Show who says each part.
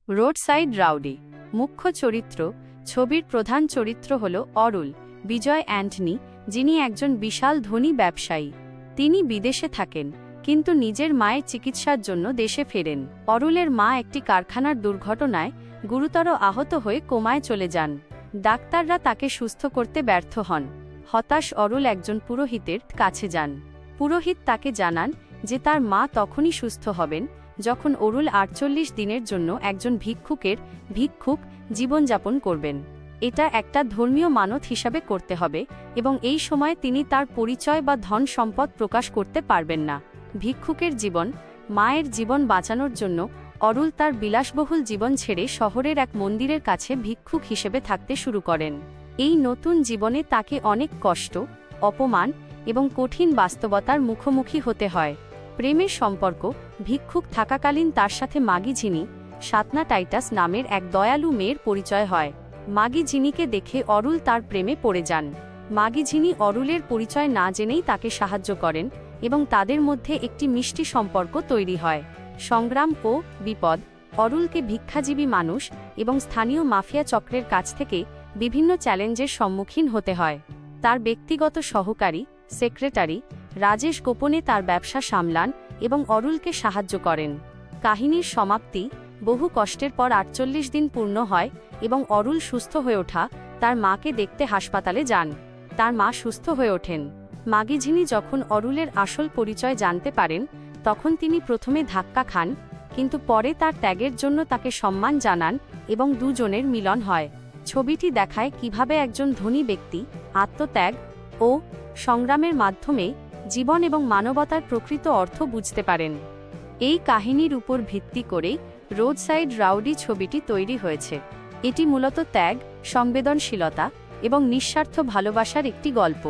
Speaker 1: Road side rowdy মুখ্য চরিত্র। ছবির প্রধান চরিত্র হল অরুল বিজয় অ্যান্টনি, যিনি একজন বিশাল ধনী ব্যবসায়ী। তিনি বিদেশে থাকেন, কিন্তু নিজের মায়ের চিকিৎসার জন্য দেশে ফেরেন। অরুলের মা একটি কারখানার দুর্ঘটনায় গুরুতর আহত হয়ে কোমায় চলে যান। ডাক্তাররা তাকে সুস্থ করতে ব্যর্থ হন। হতাশ অরুল একজন পুরোহিতের কাছে যান। পুরোহিত তাকে জানান যে তার মা তখনই সুস্থ হবেন যখন অরুল ৪৮ দিনের জন্য একজন ভিক্ষুক জীবনযাপন করবেন। এটা একটা ধর্মীয় মানত হিসাবে করতে হবে, এবং এই সময় তিনি তার পরিচয় বা ধন সম্পদ প্রকাশ করতে পারবেন না। ভিক্ষুকের জীবন, মায়ের জীবন বাঁচানোর জন্য অরুল তার বিলাসবহুল জীবন ছেড়ে শহরের এক মন্দিরের কাছে ভিক্ষুক হিসেবে থাকতে শুরু করেন। এই নতুন জীবনে তাকে অনেক কষ্ট, অপমান এবং কঠিন বাস্তবতার মুখোমুখি হতে হয়। প্রেমের সম্পর্ক। ভিক্ষুক থাকাকালীন তার সাথে মাগি ঝিনি, সাতনা টাইটাস নামের এক দয়ালু মেয়ের পরিচয় হয়। মাগি ঝিনিকে দেখে অরুল তার প্রেমে পড়ে যান। মাগি ঝিনি অরুলের পরিচয় না জেনেই তাকে সাহায্য করেন, এবং তাদের মধ্যে একটি মিষ্টি সম্পর্ক তৈরি হয়। সংগ্রাম ও বিপদ। অরুলকে ভিক্ষাজীবী মানুষ এবং স্থানীয় মাফিয়া চক্রের কাছ থেকে বিভিন্ন চ্যালেঞ্জের সম্মুখীন হতে হয়। তার ব্যক্তিগত সহকারী, সেক্রেটারি রাজেশ গোপনে তার ব্যবসা সামলান এবং অরুলকে সাহায্য করেন। কাহিনীর সমাপ্তি। বহু কষ্টের পর ৪৮ দিন পূর্ণ হয় এবং অরুল সুস্থ হয়ে ওঠা তার মাকে দেখতে হাসপাতালে যান। তার মা সুস্থ হয়ে ওঠেন। মাগি ঝিনি যখন অরুলের আসল পরিচয় জানতে পারেন, তখন তিনি প্রথমে ধাক্কা খান, কিন্তু পরে তার ত্যাগের জন্য তাকে সম্মান জানান এবং দুজনের মিলন হয়। ছবিটি দেখায় কিভাবে একজন ধনী ব্যক্তি আত্মত্যাগ ও সংগ্রামের মাধ্যমে জীবন এবং মানবতার প্রকৃত অর্থ বুঝতে পারেন। এই কাহিনীর উপর ভিত্তি করে রোড সাইড রাউডি ছবিটি তৈরি হয়েছে। এটি মূলত ত্যাগ, সংবেদনশীলতা এবং নিঃস্বার্থ ভালোবাসার একটি গল্প।